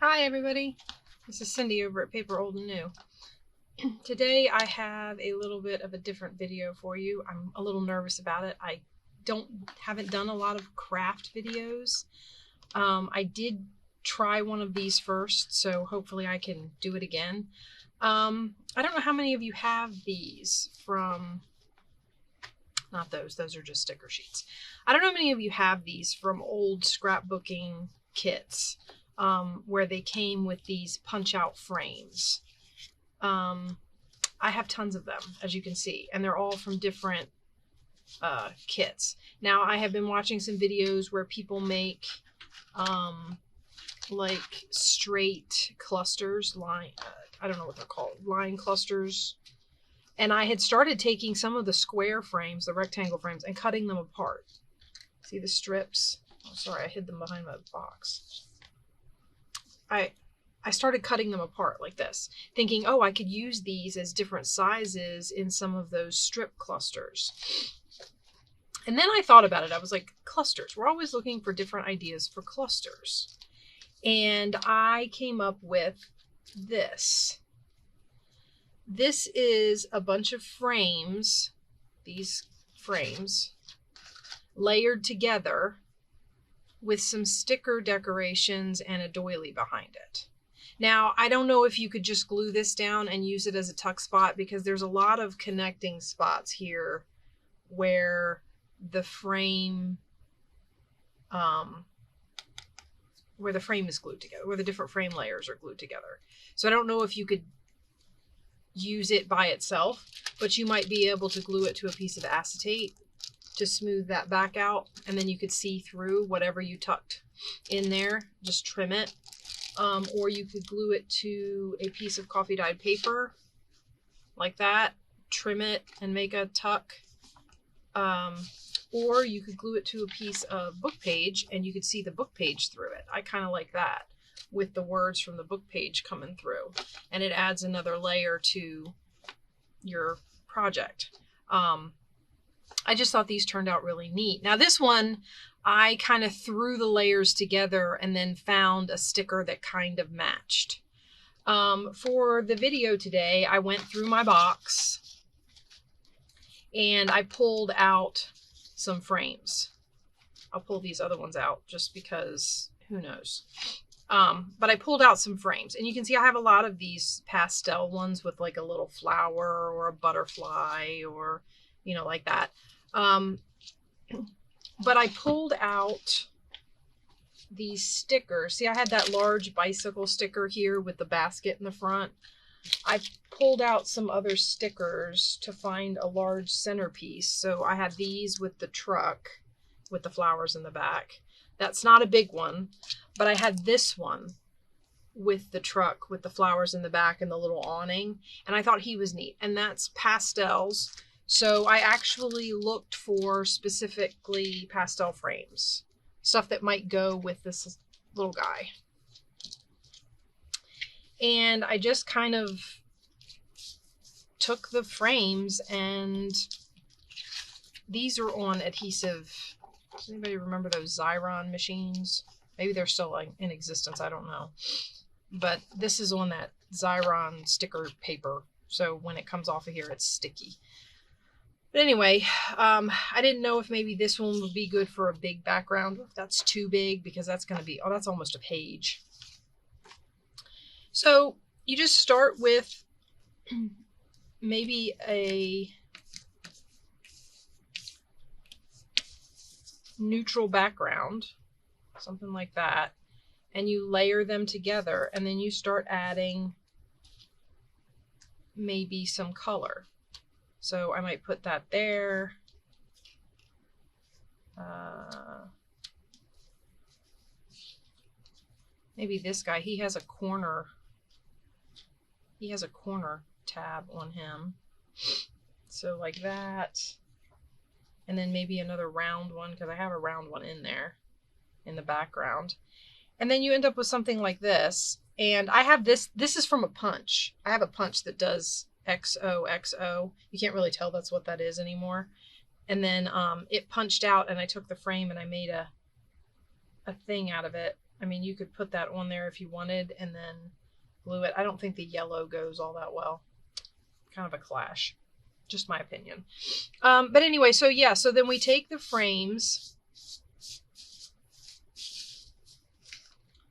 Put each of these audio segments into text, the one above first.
Hi everybody, this is Cindy over at Paper Old and New. Today I have a little bit of a different video for you. I'm a little nervous about it. I haven't done a lot of craft videos. I did try one of these first, so hopefully I can do it again. I don't know how many of you have these from, not those are just sticker sheets. I don't know how many of you have these from old scrapbooking kits. Where they came with these punch-out frames. I have tons of them, as you can see, and they're all from different kits. Now, I have been watching some videos where people make like straight clusters, I don't know what they're called, line clusters. And I had started taking some of the square frames, the rectangle frames, and cutting them apart. See the strips? Oh, sorry, I hid them behind my box. I started cutting them apart like this, thinking, oh, I could use these as different sizes in some of those strip clusters. And then I thought about it. I was like, clusters. We're always looking for different ideas for clusters. And I came up with this. This is a bunch of frames, these frames, layered together with some sticker decorations and a doily behind it. Now, I don't know if you could just glue this down and use it as a tuck spot, because there's a lot of connecting spots here where the frame is glued together, where the different frame layers are glued together. So I don't know if you could use it by itself, but you might be able to glue it to a piece of acetate to smooth that back out, and then you could see through whatever you tucked in there. Just trim it. Or you could glue it to a piece of coffee dyed paper like that, trim it and make a tuck. Or you could glue it to a piece of book page and you could see the book page through it. I kind of like that, with the words from the book page coming through, and it adds another layer to your project. I just thought these turned out really neat. Now this one, I kind of threw the layers together and then found a sticker that kind of matched. For the video today, I went through my box and I pulled out some frames. I'll pull these other ones out just because, who knows. But I pulled out some frames, and you can see I have a lot of these pastel ones with like a little flower or a butterfly or, you know, like that. But I pulled out these stickers. See, I had that large bicycle sticker here with the basket in the front. I pulled out some other stickers to find a large centerpiece. So I have these with the truck with the flowers in the back. That's not a big one, but I had this one with the truck with the flowers in the back and the little awning, and I thought he was neat. And that's pastels. So I actually looked for specifically pastel frames, stuff that might go with this little guy. And I just kind of took the frames, and these are on adhesive. Does anybody remember those Xyron machines? Maybe they're still in existence, I don't know. But this is on that Xyron sticker paper, so when it comes off of here, it's sticky. But anyway, I didn't know if maybe this one would be good for a big background, if that's too big, because that's going to be, oh, that's almost a page. So you just start with maybe a neutral background, something like that, and you layer them together, and then you start adding maybe some color. So I might put that there. Maybe this guy, he has a corner tab on him. So like that. And then maybe another round one, because I have a round one in there in the background. And then you end up with something like this. And I have this is from a punch. I have a punch that does XOXO. You can't really tell that's what that is anymore. And then it punched out, and I took the frame and I made a thing out of it. I mean, you could put that on there if you wanted and then glue it. I don't think the yellow goes all that well. Kind of a clash. Just my opinion. But anyway, so yeah, so then we take the frames.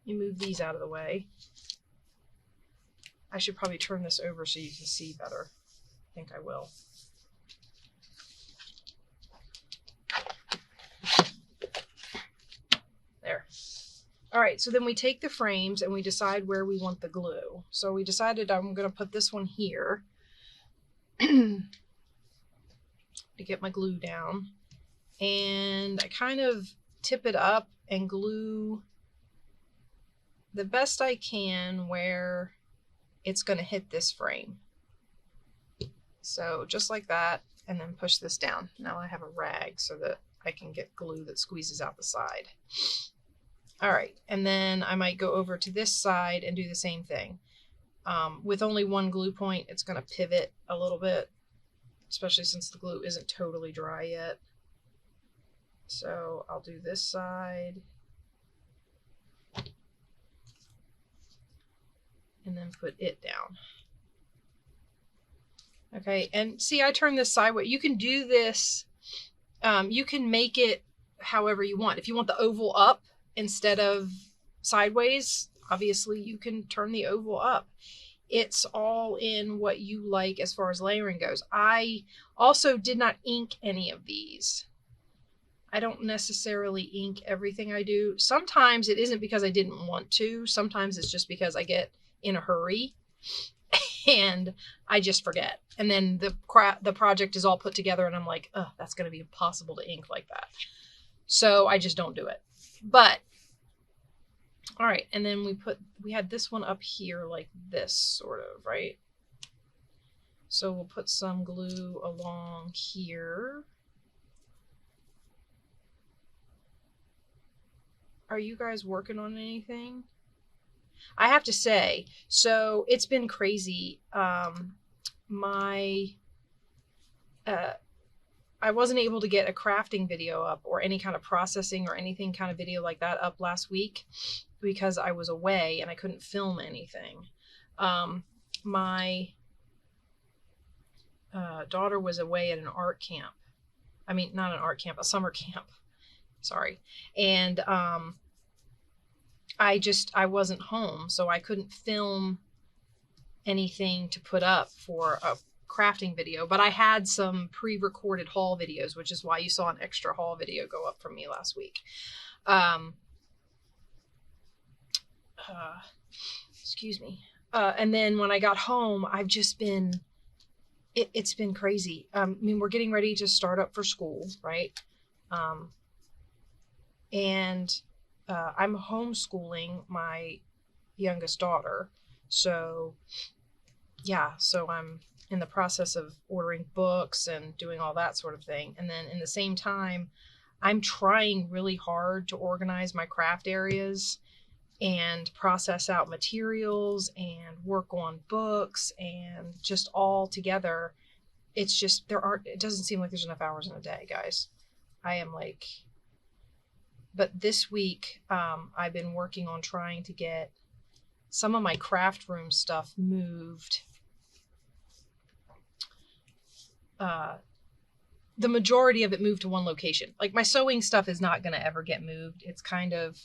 You move these out of the way. I should probably turn this over so you can see better. I think I will. There. All right, so then we take the frames and we decide where we want the glue. So we decided I'm going to put this one here to get my glue down. And I kind of tip it up and glue the best I can where it's going to hit this frame. So just like that, and then push this down. Now I have a rag so that I can get glue that squeezes out the side. All right, and then I might go over to this side and do the same thing. With only one glue point, it's going to pivot a little bit, especially since the glue isn't totally dry yet. So I'll do this side. And then put it down. Okay, and see, I turn this sideways. You can do this, you can make it however you want. If you want the oval up instead of sideways, obviously you can turn the oval up. It's all in what you like as far as layering goes. I also did not ink any of these. I don't necessarily ink everything I do. Sometimes it isn't because I didn't want to. Sometimes it's just because I get in a hurry and I just forget. And then the project is all put together and I'm like, oh, that's going to be impossible to ink like that. So I just don't do it. But all right, and then we had this one up here like this sort of, right? So we'll put some glue along here. Are you guys working on anything? I have to say, so it's been crazy. I wasn't able to get a crafting video up or any kind of processing or anything kind of video like that up last week because I was away and I couldn't film anything. My daughter was away at an art camp. I mean, not an art camp, a summer camp. Sorry. And I wasn't home, so I couldn't film anything to put up for a crafting video, but I had some pre-recorded haul videos, which is why you saw an extra haul video go up from me last week. Excuse me. And then when I got home, I've just been, it's been crazy. I mean, we're getting ready to start up for school, right? And I'm homeschooling my youngest daughter. So yeah, so I'm in the process of ordering books and doing all that sort of thing. And then in the same time, I'm trying really hard to organize my craft areas and process out materials and work on books and just all together. It's just, it doesn't seem like there's enough hours in a day, guys. I am like, but this week, I've been working on trying to get some of my craft room stuff moved. The majority of it moved to one location. Like my sewing stuff is not going to ever get moved. It's kind of,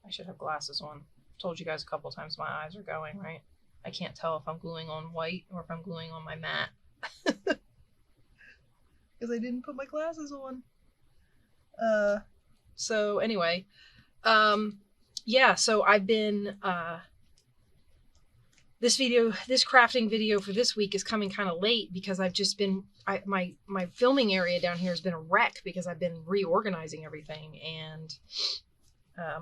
I should have glasses on. Told you guys a couple times my eyes are going, right? I can't tell if I'm gluing on white or if I'm gluing on my mat. Because I didn't put my glasses on. So anyway, yeah, so I've been, this crafting video for this week is coming kind of late because I've just been, my filming area down here has been a wreck because I've been reorganizing everything, and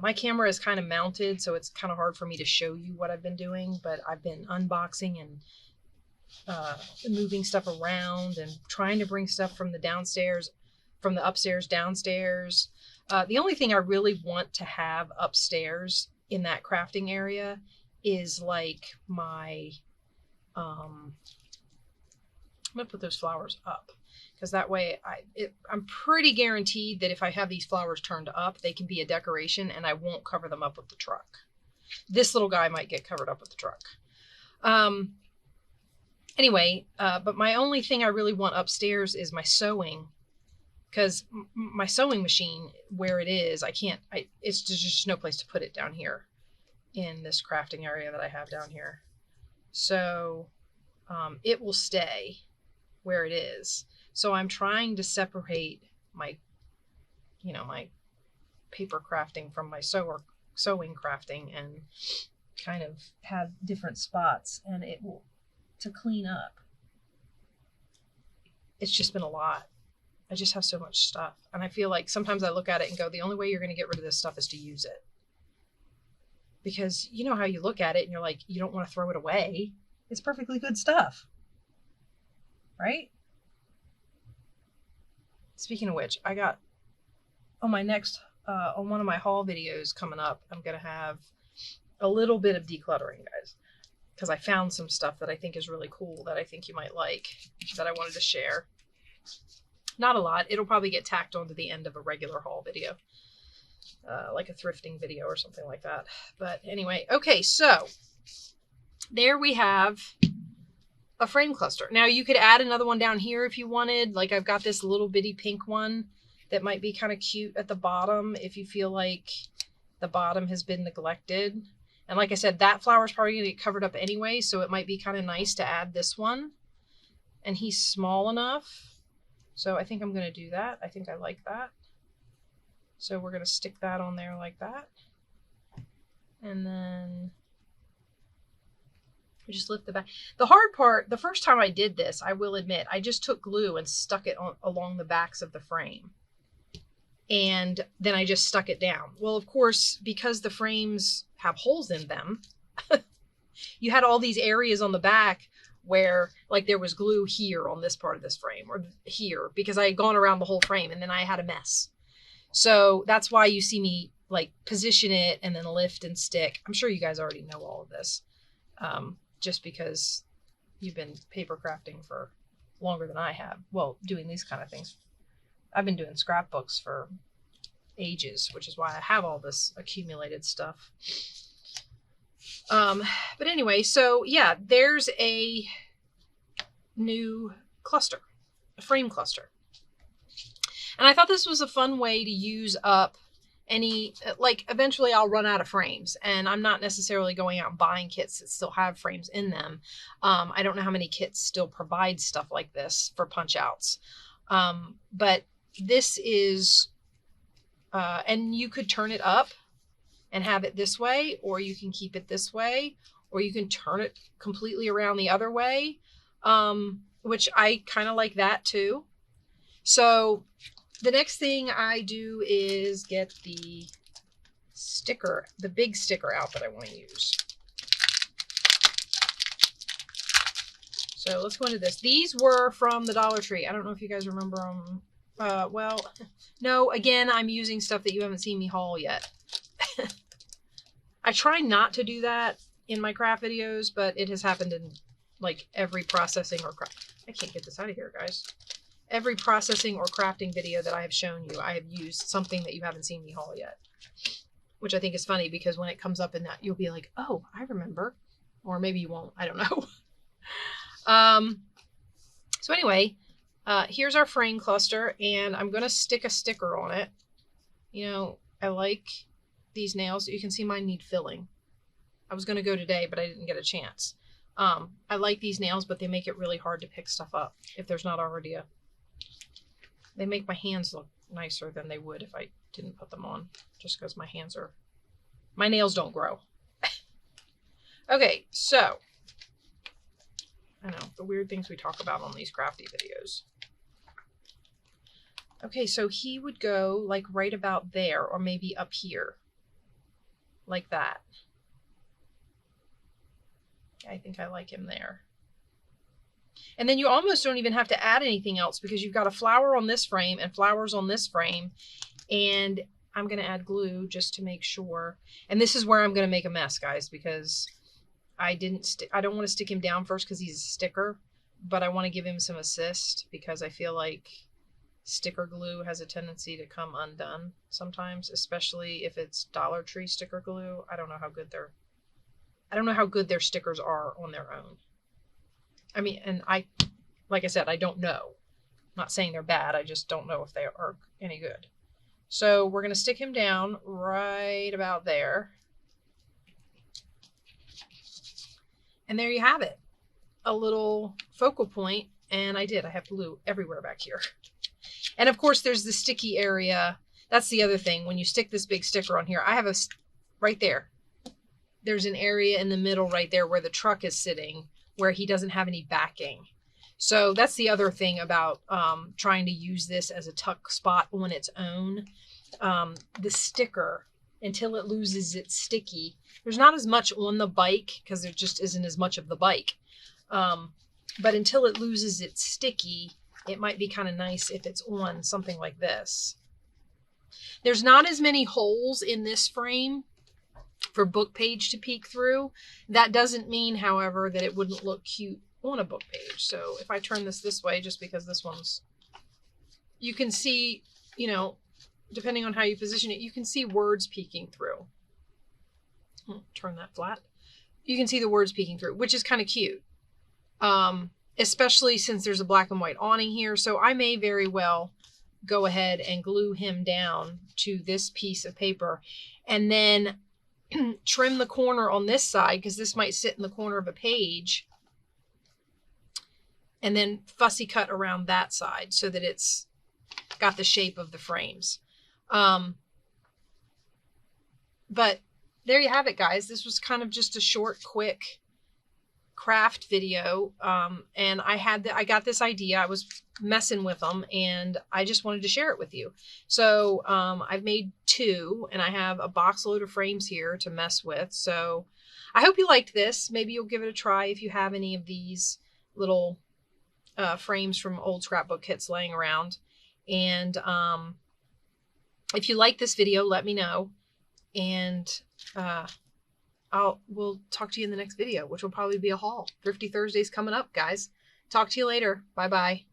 my camera is kind of mounted, so it's kind of hard for me to show you what I've been doing, but I've been unboxing and moving stuff around and trying to bring stuff from the upstairs downstairs. The only thing I really want to have upstairs in that crafting area is like my, I'm gonna put those flowers up. because that way I'm pretty guaranteed that if I have these flowers turned up, they can be a decoration and I won't cover them up with the truck. This little guy might get covered up with the truck. Anyway, but my only thing I really want upstairs is my sewing, because my sewing machine, where it is, it's just no place to put it down here in this crafting area that I have down here. So it will stay where it is. So I'm trying to separate my, my paper crafting from my sewing crafting, and kind of have different spots, and it will, to clean up. It's just been a lot. I just have so much stuff. And I feel like sometimes I look at it and go, the only way you're going to get rid of this stuff is to use it. Because you know how you look at it and you're like, you don't want to throw it away. It's perfectly good stuff. Right? Speaking of which, I got on my next, on one of my haul videos coming up, I'm going to have a little bit of decluttering, guys. Because I found some stuff that I think is really cool that I think you might like, that I wanted to share. Not a lot. It'll probably get tacked onto the end of a regular haul video. Like a thrifting video or something like that. But anyway, okay, so there we have a frame cluster. Now you could add another one down here if you wanted. Like I've got this little bitty pink one that might be kind of cute at the bottom if you feel like the bottom has been neglected. And like I said, that flower's probably going to get covered up anyway, so it might be kind of nice to add this one. And he's small enough. So I think I'm going to do that. I think I like that. So we're going to stick that on there like that. And then we just lift the back. The hard part, the first time I did this, I will admit, I just took glue and stuck it along the backs of the frame. And then I just stuck it down. Well, of course, because the frames have holes in them, you had all these areas on the back where like there was glue here on this part of this frame or here, because I had gone around the whole frame and then I had a mess. So that's why you see me like position it and then lift and stick. I'm sure you guys already know all of this, just because you've been paper crafting for longer than I have. Well, doing these kind of things. I've been doing scrapbooks for ages, which is why I have all this accumulated stuff. But anyway, so yeah, there's a new cluster, a frame cluster. And I thought this was a fun way to use up any, like eventually I'll run out of frames, and I'm not necessarily going out and buying kits that still have frames in them. I don't know how many kits still provide stuff like this for punch outs. But this is, and you could turn it up and have it this way, or you can keep it this way, or you can turn it completely around the other way, which I kind of like that too. So the next thing I do is get the sticker, the big sticker out that I want to use. So let's go into this. These were from the Dollar Tree. I don't know if you guys remember them. Well, no, again, I'm using stuff that you haven't seen me haul yet. I try not to do that in my craft videos, but it has happened in like every processing or craft. I can't get this out of here, guys. Every processing or crafting video that I have shown you, I have used something that you haven't seen me haul yet. Which I think is funny, because when it comes up in that, you'll be like, oh, I remember. Or maybe you won't. I don't know. So anyway, here's our frame cluster, and I'm going to stick a sticker on it. You know, I like these nails. You can see mine need filling. I was going to go today, but I didn't get a chance. I like these nails, but they make it really hard to pick stuff up if there's not already a... They make my hands look nicer than they would if I didn't put them on, just because my hands are... My nails don't grow. Okay, so... I know, the weird things we talk about on these crafty videos. Okay, so he would go like right about there, or maybe up here. Like that. I think I like him there. And then you almost don't even have to add anything else, because you've got a flower on this frame and flowers on this frame. And I'm going to add glue just to make sure. And this is where I'm going to make a mess, guys, because I don't want to stick him down first because he's a sticker. but I want to give him some assist because I feel like sticker glue has a tendency to come undone sometimes, especially if it's Dollar Tree sticker glue. I don't know how good their stickers are on their own. I mean, and like I said, I don't know. I'm not saying they're bad. I just don't know if they are any good. So we're going to stick him down right about there. And there you have it. A little focal point. And I have glue everywhere back here. And of course, there's the sticky area. That's the other thing. When you stick this big sticker on here, I have right there. There's an area in the middle right there where the truck is sitting, where he doesn't have any backing. So that's the other thing about trying to use this as a tuck spot on its own. The sticker, until it loses its sticky, there's not as much on the bike because there just isn't as much of the bike. But until it loses its sticky, it might be kind of nice if it's on something like this. There's not as many holes in this frame for book page to peek through. That doesn't mean, however, that it wouldn't look cute on a book page. So if I turn this way, just because this one's, you can see, you know, depending on how you position it, you can see words peeking through. Turn that flat. You can see the words peeking through, which is kind of cute. Especially since there's a black and white awning here. So I may very well go ahead and glue him down to this piece of paper and then trim the corner on this side, because this might sit in the corner of a page, and then fussy cut around that side so that it's got the shape of the frames. But there you have it, guys. This was kind of just a short, quick craft video. And I got this idea. I was messing with them and I just wanted to share it with you. So I've made 2 and I have a box load of frames here to mess with. So I hope you liked this. Maybe you'll give it a try if you have any of these little frames from old scrapbook kits laying around. And if you like this video, let me know. And we'll talk to you in the next video, which will probably be a haul. Thrifty Thursday's coming up, guys. Talk to you later. Bye-bye.